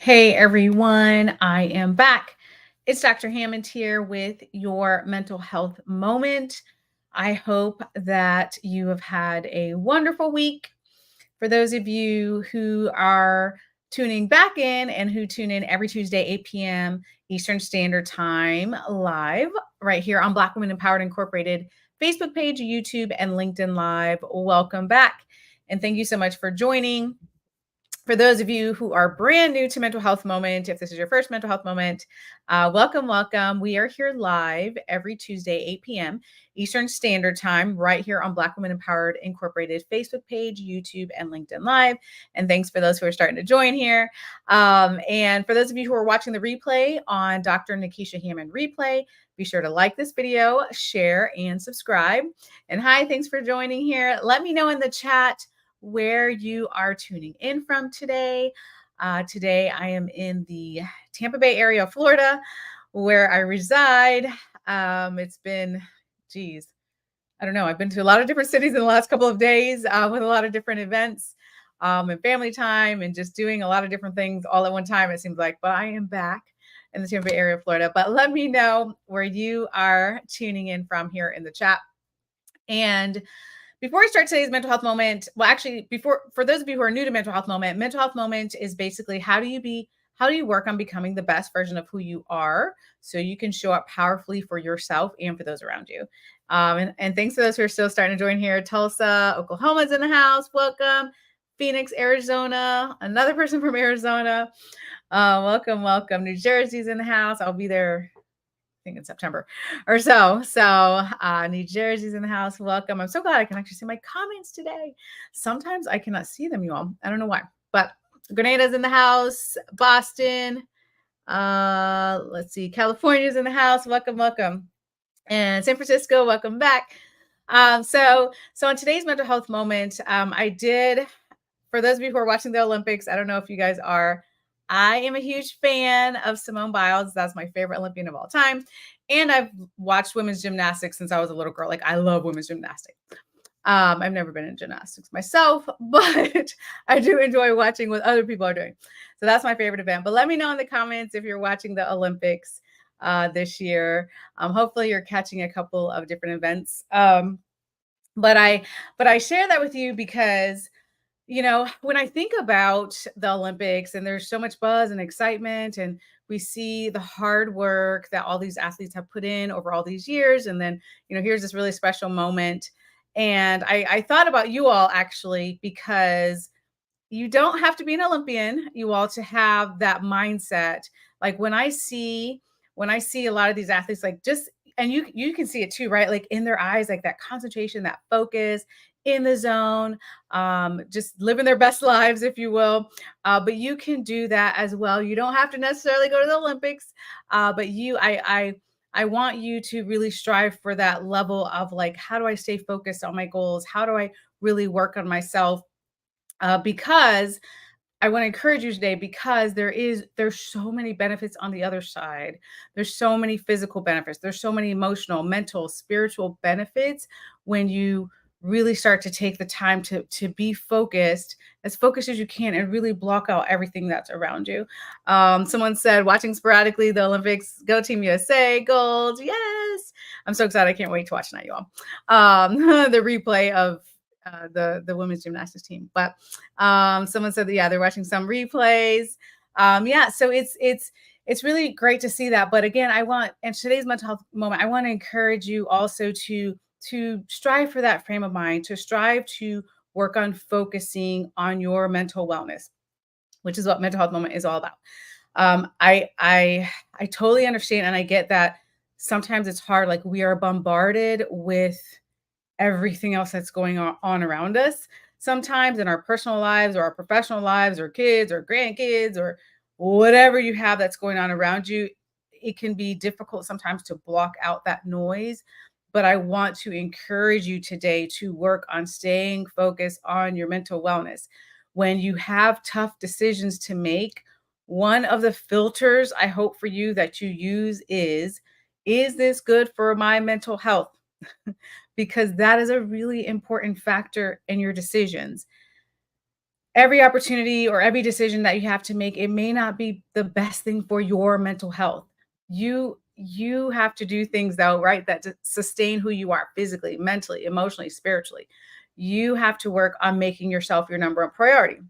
Hey everyone, I am back. It's Dr. Hammond here with your mental health moment. I hope that you have had a wonderful week. For those of you who are tuning back in and who tune in every Tuesday, 8 p.m. Eastern Standard Time, live right here on Black Women Empowered Incorporated Facebook page, YouTube, and LinkedIn Live, welcome back. And thank you so much for joining. For those of you who are brand new to Mental Health Moment, if this is your first Mental Health Moment, welcome. We are here live every Tuesday, 8 p.m. Eastern Standard Time, right here on Black Women Empowered Incorporated Facebook page, YouTube, and LinkedIn Live. And thanks for those who are starting to join here. And for those of you who are watching the replay on Dr. Nikisha Hammond Replay, be sure to like this video, share, and subscribe. And hi, thanks for joining here. Let me know in the chat where you are tuning in from today. Today, I am in the Tampa Bay area of Florida, where I reside. It's been, I don't know. I've been to a lot of different cities in the last couple of days with a lot of different events and family time and just doing a lot of different things all at one time, it seems like. But I am back in the Tampa Bay area of Florida. But let me know where you are tuning in from here in the chat. And before I start today's mental health moment, well, actually, for those of you who are new to mental health moment is basically how do you work on becoming the best version of who you are so you can show up powerfully for yourself and for those around you. And thanks to those who are still starting to join here. Tulsa, Oklahoma's in the house. Welcome. Phoenix, Arizona. Another person from Arizona. Welcome. New Jersey's in the house. I'll be there think in September or so. So New Jersey's in the house. Welcome. I'm so glad I can actually see my comments today. Sometimes I cannot see them, you all. I don't know why, but Grenada's in the house. Boston. Let's see. California's in the house. Welcome. And San Francisco, welcome back. So on today's mental health moment, I did, for those of you who are watching the Olympics, I don't know if you guys are, I am a huge fan of Simone Biles. That's my favorite Olympian of all time. And I've watched women's gymnastics since I was a little girl. Like, I love women's gymnastics. I've never been in gymnastics myself, but I do enjoy watching what other people are doing. So that's my favorite event. But let me know in the comments if you're watching the Olympics this year. Hopefully you're catching a couple of different events. But I share that with you because when I think about the Olympics and there's so much buzz and excitement, and we see the hard work that all these athletes have put in over all these years, and then, here's this really special moment. And I thought about you all actually, because you don't have to be an Olympian, you all, to have that mindset. Like when I see a lot of these athletes, like just, and you can see it too, right? Like in their eyes, like that concentration, that focus, in the zone, just living their best lives, if you will. But you can do that as well. You don't have to necessarily go to the Olympics, but I want you to really strive for that level of like, how do I stay focused on my goals? How do I really work on myself? Because I want to encourage you today, because there's so many benefits on the other side. There's so many physical benefits. There's so many emotional, mental, spiritual benefits when you really start to take the time to be focused as you can, and really block out everything that's around you. Someone said, watching sporadically the Olympics, go Team USA, gold. Yes. I'm so excited. I can't wait to watch tonight, you all. The replay of the women's gymnastics team. But someone said that, yeah, they're watching some replays. So it's really great to see that. But again, in today's mental health moment, I want to encourage you also to strive for that frame of mind, to strive to work on focusing on your mental wellness, which is what mental health moment is all about. I totally understand, and I get that sometimes it's hard. Like, we are bombarded with everything else that's going on around us, sometimes in our personal lives or our professional lives or kids or grandkids or whatever you have that's going on around you. It can be difficult sometimes to block out that noise. But I want to encourage you today to work on staying focused on your mental wellness. When you have tough decisions to make, one of the filters I hope for you that you use is this good for my mental health? Because that is a really important factor in your decisions. every opportunity or every decision that you have to make, it may not be the best thing for your mental health. You have to do things though, right? That to sustain who you are physically, mentally, emotionally, spiritually. You have to work on making yourself your number one priority.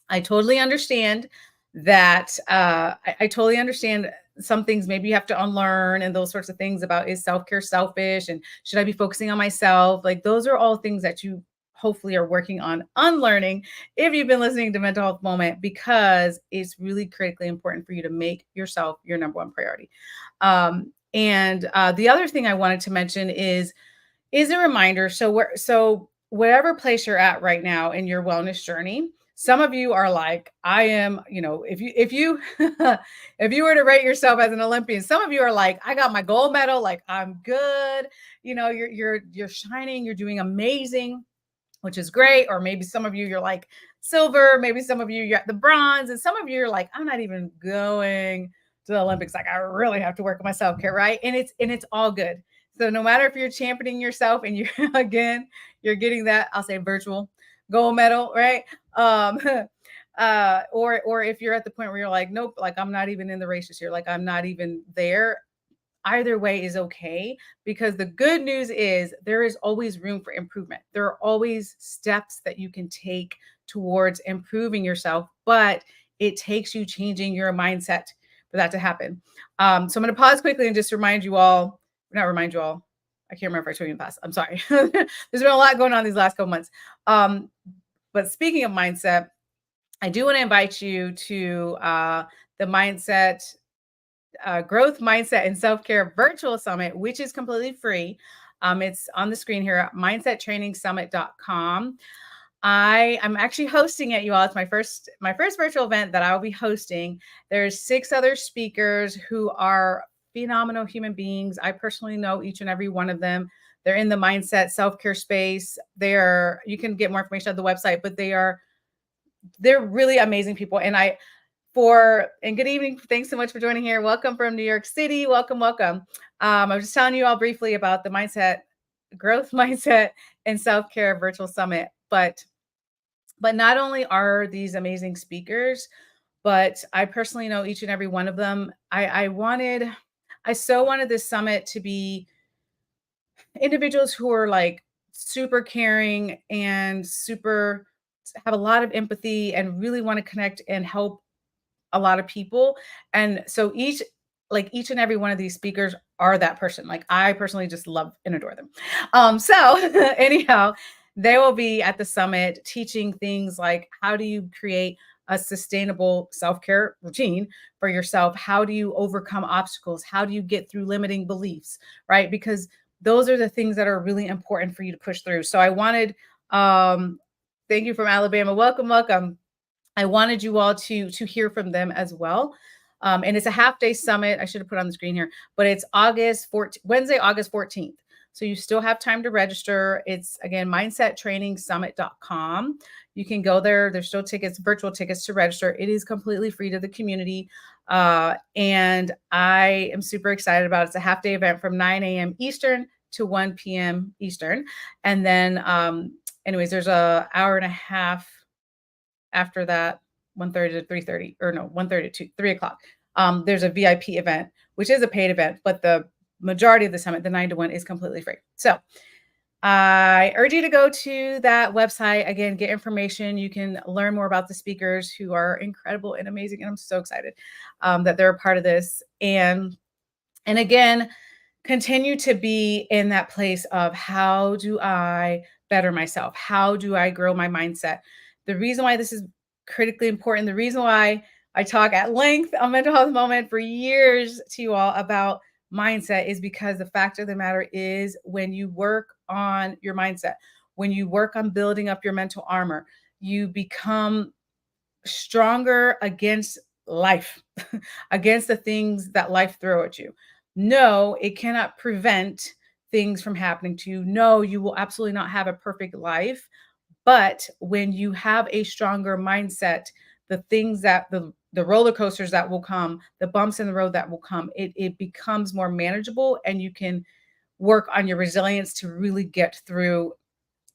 I totally understand that. I totally understand some things maybe you have to unlearn and those sorts of things about is self care selfish and should I be focusing on myself? Like those are all things that you hopefully are working on unlearning if you've been listening to Mental Health Moment because it's really critically important for you to make yourself your number one priority. And the other thing I wanted to mention is a reminder. So whatever place you're at right now in your wellness journey, some of you are like, I am, if you if you were to rate yourself as an Olympian, some of you are like, I got my gold medal, like I'm good. You're shining, you're doing amazing, which is great. Or maybe some of you, you're like silver, maybe some of you, you're at the bronze, and some of you are like, I'm not even going to the Olympics. Like, I really have to work on my self-care, right? And it's all good. So no matter if you're championing yourself and you're again, you're getting that, I'll say virtual gold medal, right? Um, or if you're at the point where you're like, nope, like I'm not even in the race this year, like I'm not even there, either way is okay because the good news is there is always room for improvement. There are always steps that you can take towards improving yourself, but it takes you changing your mindset for that to happen. So I'm going to pause quickly and just remind you all, not remind you all. I can't remember if I told you in the past. I'm sorry. There's been a lot going on these last couple months. But speaking of mindset, I do want to invite you to the mindset growth mindset and self-care virtual summit, which is completely free. It's on the screen here at mindsettrainingsummit.com. I'm actually hosting it, you all. It's my first virtual event that I will be hosting. There's 6 other speakers who are phenomenal human beings. I personally know each and every one of them. They're in the mindset self-care space. You can get more information at the website, but they're really amazing people. And good evening. Thanks so much for joining here. Welcome from New York City. Welcome, welcome. I was just telling you all briefly about the growth mindset and self-care virtual summit. But not only are these amazing speakers, but I personally know each and every one of them. I so wanted this summit to be individuals who are like super caring and super have a lot of empathy and really want to connect and help a lot of people. And so each and every one of these speakers are that person. Like I personally just love and adore them. So anyhow, they will be at the summit teaching things like how do you create a sustainable self-care routine for yourself? How do you overcome obstacles? How do you get through limiting beliefs? Right? Because those are the things that are really important for you to push through. So I wanted thank you from Alabama. Welcome, welcome. I wanted you all to hear from them as well. And it's a half day summit. I should have put on the screen here, but it's Wednesday, August 14th. So you still have time to register. It's again, mindsettrainingsummit.com. You can go there. There's still virtual tickets to register. It is completely free to the community. And I am super excited about it. It's a half day event from 9 a.m. Eastern to 1 p.m. Eastern. And then, anyways, there's a hour and a half after that, 1:30 to 3:30, or no, 1:30 to 3 o'clock. There's a VIP event, which is a paid event, but the majority of the summit, the 9 to 1, is completely free. So I urge you to go to that website. Again, get information. You can learn more about the speakers who are incredible and amazing. And I'm so excited that they're a part of this. And again, continue to be in that place of how do I better myself? How do I grow my mindset? The reason why this is critically important, the reason why I talk at length on Mental Health Moment for years to you all about mindset is because the fact of the matter is when you work on your mindset, when you work on building up your mental armor, you become stronger against life, against the things that life throw at you. No, it cannot prevent things from happening to you. No, you will absolutely not have a perfect life. But when you have a stronger mindset, the things that the roller coasters that will come, the bumps in the road that will come, it becomes more manageable and you can work on your resilience to really get through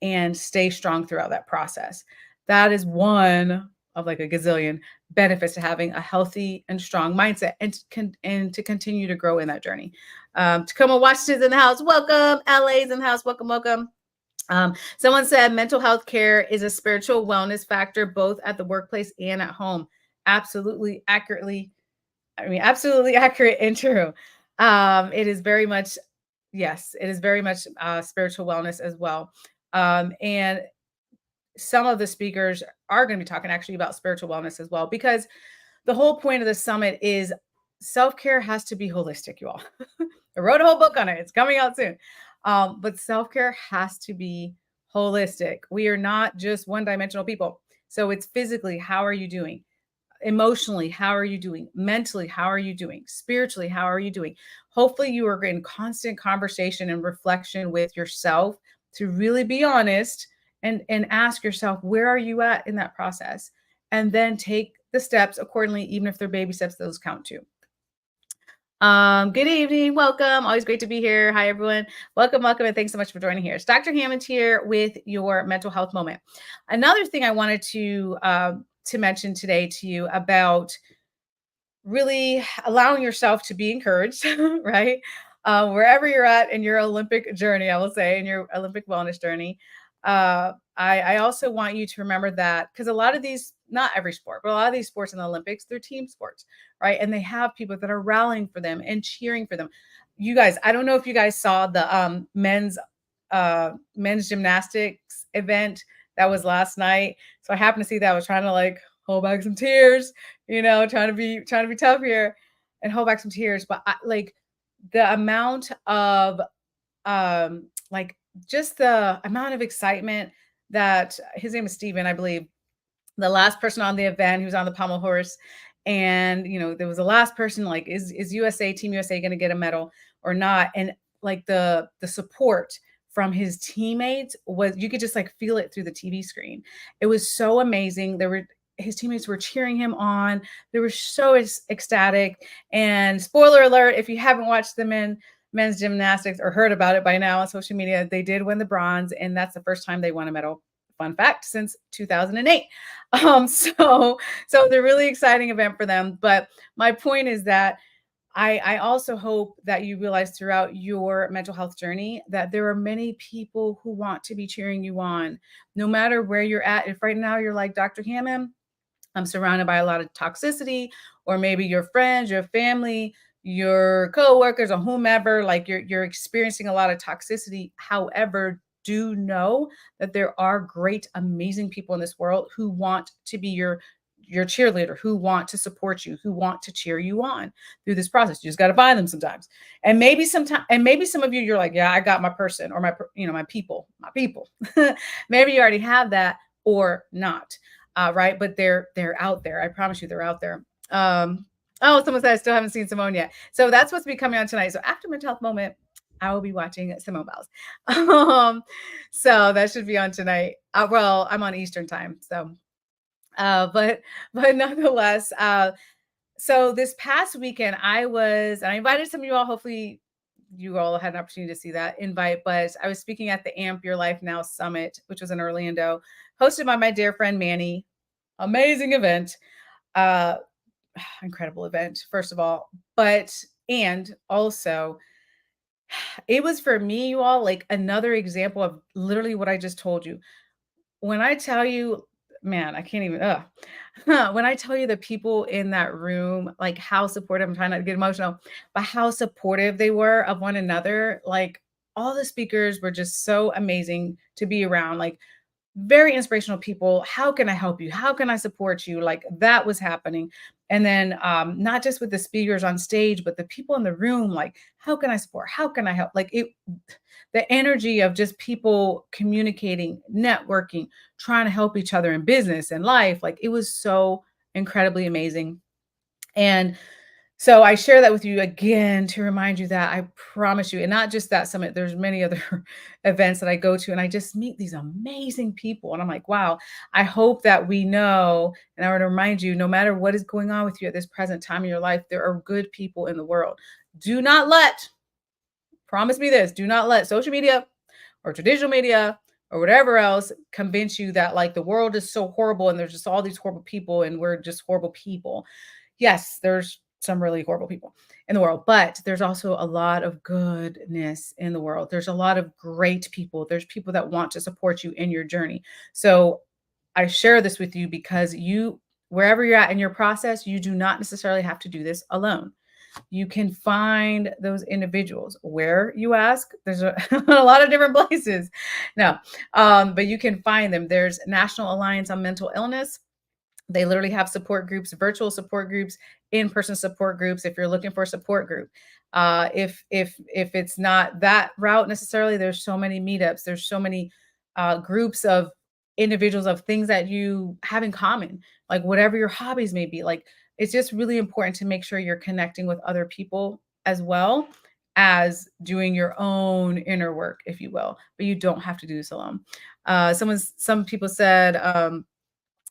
and stay strong throughout that process. That is one of like a gazillion benefits to having a healthy and strong mindset and to continue to grow in that journey. Tacoma, Washington's in the house. Welcome. LA's in the house. Welcome, welcome. Someone said mental health care is a spiritual wellness factor both at the workplace and at home. Absolutely accurately. I mean, absolutely accurate and true. It is very much, yes, it is very much spiritual wellness as well. And some of the speakers are going to be talking actually about spiritual wellness as well, because the whole point of the summit is self care has to be holistic, you all. I wrote a whole book on it. It's coming out soon. But self care has to be holistic. We are not just one dimensional people. So it's physically, how are you doing? Emotionally, how are you doing? Mentally, how are you doing? Spiritually, how are you doing? Hopefully, you are in constant conversation and reflection with yourself to really be honest and ask yourself, where are you at in that process? And then take the steps accordingly, even if they're baby steps, those count too. Good evening. Welcome. Always great to be here. Hi, everyone. Welcome, welcome, and thanks so much for joining here. It's Dr. Hammond here with your mental health moment. Another thing I wanted to mention today to you about really allowing yourself to be encouraged, right? Wherever you're at in your Olympic journey, I will say, in your Olympic wellness journey. I also want you to remember that because a lot of these, not every sport, but a lot of these sports in the Olympics, they're team sports, right? And they have people that are rallying for them and cheering for them. You guys, I don't know if you guys saw the men's gymnastics event that was last night. So I happened to see that. I was trying to like hold back some tears, trying to be tough here and hold back some tears. But like the amount of like just the amount of excitement that his name is Steven, I believe, the last person on the event, he was on the pommel horse. And there was the last person, like, is Team USA gonna get a medal or not? And like the support from his teammates was, you could just like feel it through the TV screen. It was so amazing. His teammates were cheering him on. They were so ecstatic. And spoiler alert, if you haven't watched the men's gymnastics or heard about it by now on social media, they did win the bronze, and that's the first time they won a medal. Fun fact, since 2008. So it's a really exciting event for them. But my point is that I also hope that you realize throughout your mental health journey that there are many people who want to be cheering you on, no matter where you're at. If right now you're like, Dr. Hammond, I'm surrounded by a lot of toxicity, or maybe your friends, your family, your coworkers, or whomever, like you're experiencing a lot of toxicity. However, do know that there are great, amazing people in this world who want to be your cheerleader, who want to support you, who want to cheer you on through this process. You just got to find them sometimes. And maybe some of you, you're like, yeah, I got my person, or my people. Maybe you already have that or not. Right. But they're out there. I promise you they're out there. Oh, someone said I still haven't seen Simone yet. So that's supposed to be coming on tonight. So after mental health moment, I will be watching Simone Biles. So that should be on tonight. Well, I'm on Eastern time. So but nonetheless, so this past weekend I invited some of you all. Hopefully you all had an opportunity to see that invite, but I was speaking at the Amp Your Life Now Summit, which was in Orlando, hosted by my dear friend Manny. Amazing event. Uh Incredible event, first of all. But and also it was, for me, you all, like another example of literally what I just told you. When I tell you, man, I can't even when I tell you the people in that room, like how supportive, I'm trying not to get emotional, but how supportive they were of one another. Like all the speakers were just so amazing to be around. Like very inspirational people. How can I help you? How can I support you? Like that was happening. And then not just with the speakers on stage, but the people in the room, like, how can I support? How can I help? Like it, the energy of just people communicating, networking, trying to help each other in business and life. Like it was so incredibly amazing. And so I share that with you again to remind you that I promise you, and not just that summit, there's many other events that I go to and I just meet these amazing people. And I'm like, wow, I hope that we know, and I want to remind you, no matter what is going on with you at this present time in your life, there are good people in the world. Do not let, promise me this, do not let social media or traditional media or whatever else convince you that like the world is so horrible and there's just all these horrible people and we're just horrible people. Yes, there's some really horrible people in the world, but there's also a lot of goodness in the world. There's a lot of great people. There's people that want to support you in your journey. So I share this with you because you, wherever you're at in your process, you do not necessarily have to do this alone. You can find those individuals. Where, you ask? There's a, a lot of different places. No, but you can find them. There's National Alliance on Mental Illness. They literally have support groups, virtual support groups, in-person support groups. If you're looking for a support group, if it's not that route necessarily, there's so many meetups. There's so many groups of individuals of things that you have in common, like whatever your hobbies may be. Like it's just really important to make sure you're connecting with other people as well as doing your own inner work, if you will. But you don't have to do this alone. Some people said.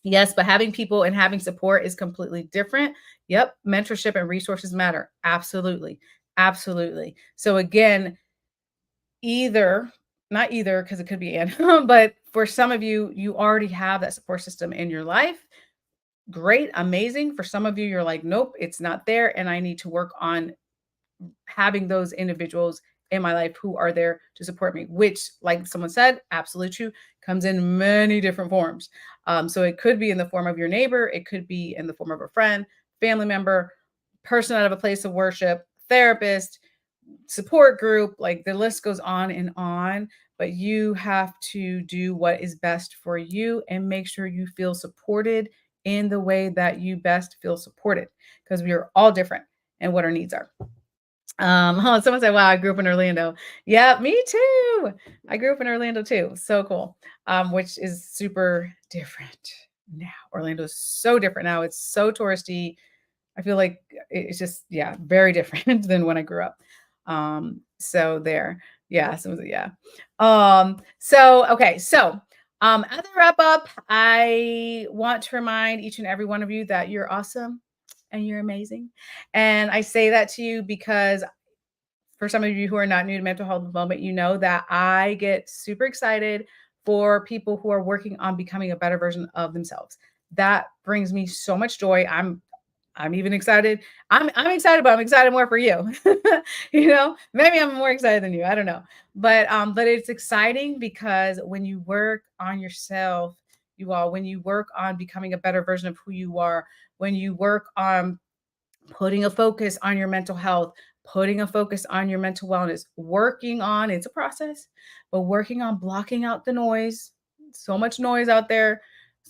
Yes, but having people and having support is completely different. Yep, mentorship and resources matter. Absolutely. Absolutely. So again, either, not either, because it could be and, but for some of you, you already have that support system in your life. Great, amazing. For some of you, you're like, nope, it's not there. And I need to work on having those individuals in my life who are there to support me, which, like someone said, absolutely true, comes in many different forms. So it could be in the form of your neighbor, it could be in the form of a friend, family member, person out of a place of worship, therapist, support group, like the list goes on and on. But you have to do what is best for you and make sure you feel supported in the way that you best feel supported, because we are all different and what our needs are. Someone said, "Wow, I grew up in Orlando." Yeah, me too. I grew up in Orlando too. So cool. Which is super different now. Orlando is so different now. It's so touristy. I feel like it's just, yeah, very different than when I grew up. So there. Yeah, so yeah. So okay, so as I wrap up, I want to remind each and every one of you that you're awesome and you're amazing. And I say that to you because for some of you who are not new to mental health moment, you know that I get super excited for people who are working on becoming a better version of themselves. That brings me so much joy. I'm even excited. I'm excited, but I'm excited more for you. You know, maybe I'm more excited than you. I don't know. But it's exciting because when you work on yourself, when you work on becoming a better version of who you are, when you work on putting a focus on your mental health, putting a focus on your mental wellness, working on, it's a process, but working on blocking out the noise. So much noise out there,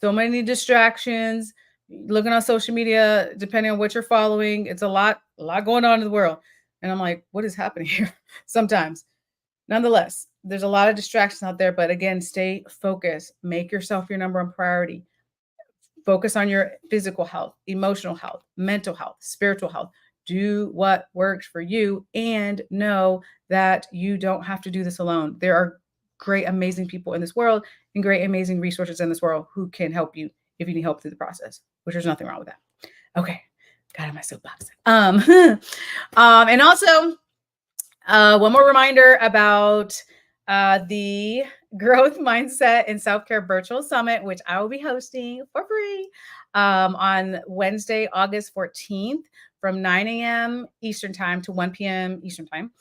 so many distractions. Looking on social media, depending on what you're following, it's a lot going on in the world. And I'm like, what is happening here? Sometimes. Nonetheless, there's a lot of distractions out there, but again, stay focused. Make yourself your number one priority. Focus on your physical health, emotional health, mental health, spiritual health. Do what works for you and know that you don't have to do this alone. There are great, amazing people in this world and great, amazing resources in this world who can help you if you need help through the process, which there's nothing wrong with that. Okay. Got in my soapbox. And also, one more reminder about the Growth Mindset and Self-Care Virtual Summit, which I will be hosting for free on Wednesday, August 14th from 9 a.m. Eastern Time to 1 p.m. Eastern Time.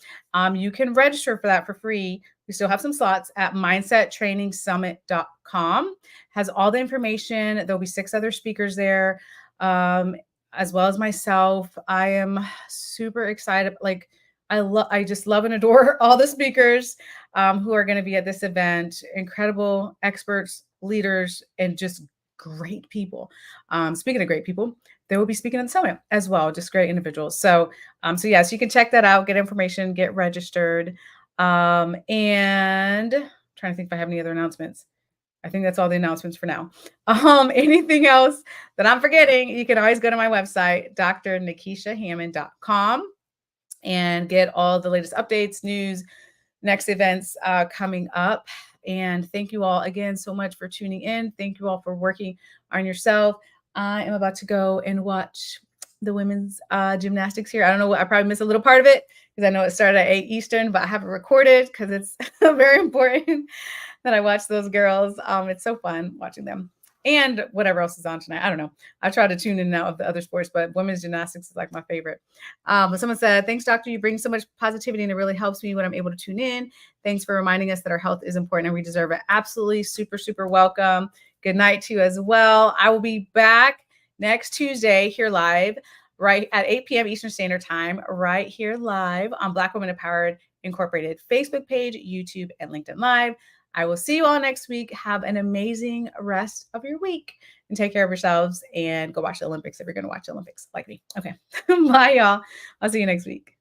You can register for that for free. We still have some slots at mindsettrainingsummit.com. Has all the information. There'll be 6 other speakers there, as well as myself. I am super excited. Like, I just love and adore all the speakers who are going to be at this event. Incredible experts, leaders, and just great people. Speaking of great people, they will be speaking at the summit as well. Just great individuals. So yes, you can check that out, get information, get registered. And I'm trying to think if I have any other announcements. I think that's all the announcements for now. Anything else that I'm forgetting, you can always go to my website, drnikishahammond.com, and get all the latest updates, news, next events coming up. And thank you all again so much for tuning in. Thank you all for working on yourself. I am about to go and watch the women's gymnastics here. I don't know what, I probably missed a little part of it because I know it started at 8 Eastern, but I have it recorded because it's very important. that I watch those girls. It's so fun watching them. And whatever else is on tonight. I don't know. I try to tune in and out of the other sports, but women's gymnastics is like my favorite. But someone said, thanks, doctor. You bring so much positivity and it really helps me when I'm able to tune in. Thanks for reminding us that our health is important and we deserve it. Absolutely. Super, super welcome. Good night to you as well. I will be back next Tuesday here live, right at 8 p.m. Eastern Standard Time, right here live on Black Women Empowered Incorporated Facebook page, YouTube, and LinkedIn Live. I will see you all next week. Have an amazing rest of your week and take care of yourselves and go watch the Olympics if you're going to watch the Olympics like me. Okay. Bye, y'all. I'll see you next week.